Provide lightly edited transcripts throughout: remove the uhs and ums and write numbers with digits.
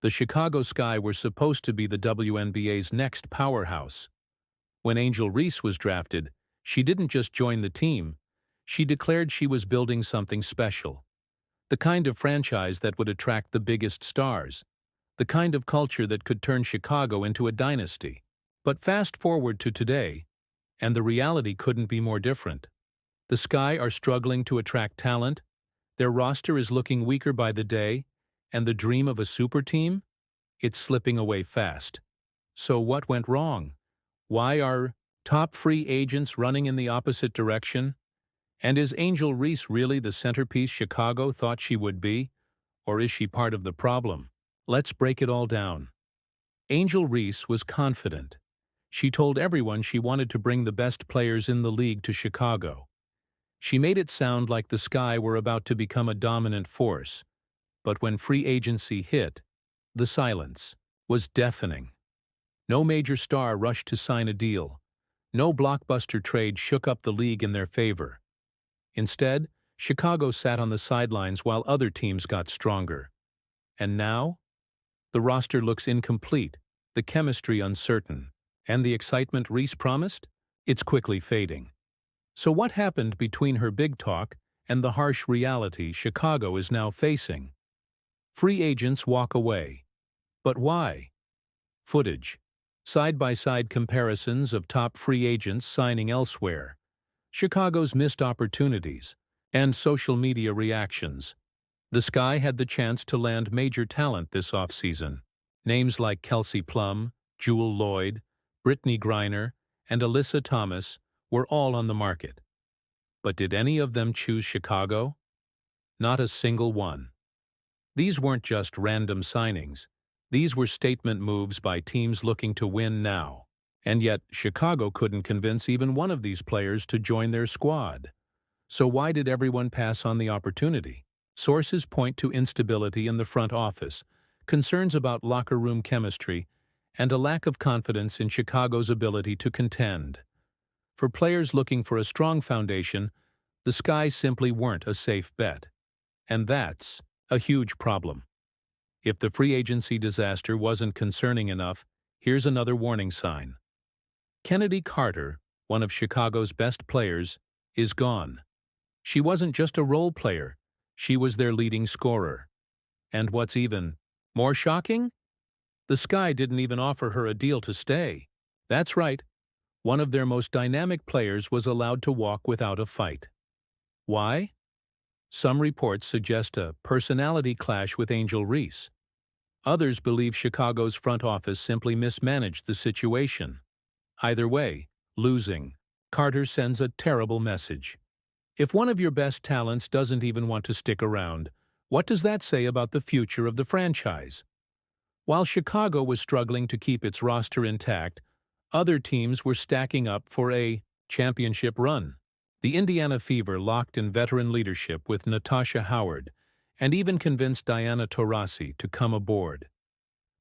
The Chicago Sky were supposed to be the WNBA's next powerhouse. When Angel Reese was drafted, she didn't just join the team, she declared she was building something special. The kind of franchise that would attract the biggest stars. The kind of culture that could turn Chicago into a dynasty. But fast forward to today, and the reality couldn't be more different. The Sky are struggling to attract talent, their roster is looking weaker by the day, and the dream of a super team? It's slipping away fast. So what went wrong? Why are top free agents running in the opposite direction? And is Angel Reese really the centerpiece Chicago thought she would be? Or is she part of the problem? Let's break it all down. Angel Reese was confident. She told everyone she wanted to bring the best players in the league to Chicago. She made it sound like the Sky were about to become a dominant force. But when free agency hit, the silence was deafening. No major star rushed to sign a deal. No blockbuster trade shook up the league in their favor. Instead, Chicago sat on the sidelines while other teams got stronger. And now? The roster looks incomplete, the chemistry uncertain, and the excitement Reese promised? It's quickly fading. So what happened between her big talk and the harsh reality Chicago is now facing? Free agents walk away. But why? Footage. Side-by-side comparisons of top free agents signing elsewhere. Chicago's missed opportunities. And social media reactions. The Sky had the chance to land major talent this offseason. Names like Kelsey Plum, Jewel Lloyd, Brittany Griner, and Alyssa Thomas were all on the market. But did any of them choose Chicago? Not a single one. These weren't just random signings. These were statement moves by teams looking to win now. And yet, Chicago couldn't convince even one of these players to join their squad. So why did everyone pass on the opportunity? Sources point to instability in the front office, concerns about locker room chemistry, and a lack of confidence in Chicago's ability to contend. For players looking for a strong foundation, the Sky simply weren't a safe bet. And that's a huge problem. If the free agency disaster wasn't concerning enough, here's another warning sign. Kennedy Carter, one of Chicago's best players, is gone. She wasn't just a role player, she was their leading scorer. And what's even more shocking? The Sky didn't even offer her a deal to stay. That's right, one of their most dynamic players was allowed to walk without a fight. Why? Some reports suggest a personality clash with Angel Reese. Others believe Chicago's front office simply mismanaged the situation. Either way, losing, Carter sends a terrible message. If one of your best talents doesn't even want to stick around, what does that say about the future of the franchise? While Chicago was struggling to keep its roster intact, other teams were stacking up for a championship run. The Indiana Fever locked in veteran leadership with Natasha Howard and even convinced Diana Taurasi to come aboard.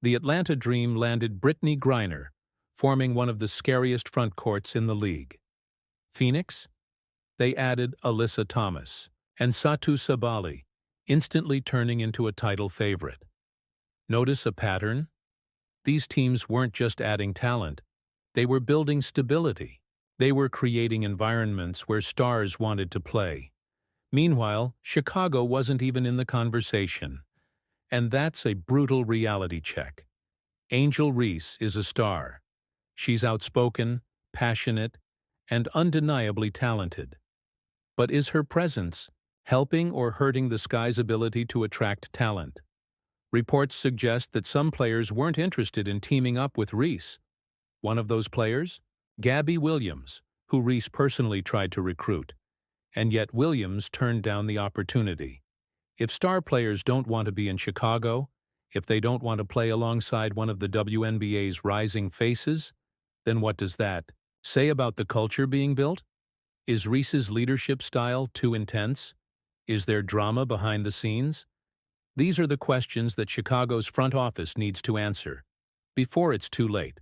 The Atlanta Dream landed Brittany Griner, forming one of the scariest front courts in the league. Phoenix? They added Alyssa Thomas and Satu Sabali, instantly turning into a title favorite. Notice a pattern? These teams weren't just adding talent, they were building stability. They were creating environments where stars wanted to play. Meanwhile, Chicago wasn't even in the conversation. And that's a brutal reality check. Angel Reese is a star. She's outspoken, passionate, and undeniably talented. But is her presence helping or hurting the Sky's ability to attract talent? Reports suggest that some players weren't interested in teaming up with Reese. One of those players? Gabby Williams, who Reese personally tried to recruit. And yet Williams turned down the opportunity. If star players don't want to be in Chicago, if they don't want to play alongside one of the WNBA's rising faces, then what does that say about the culture being built? Is Reese's leadership style too intense? Is there drama behind the scenes? These are the questions that Chicago's front office needs to answer before it's too late.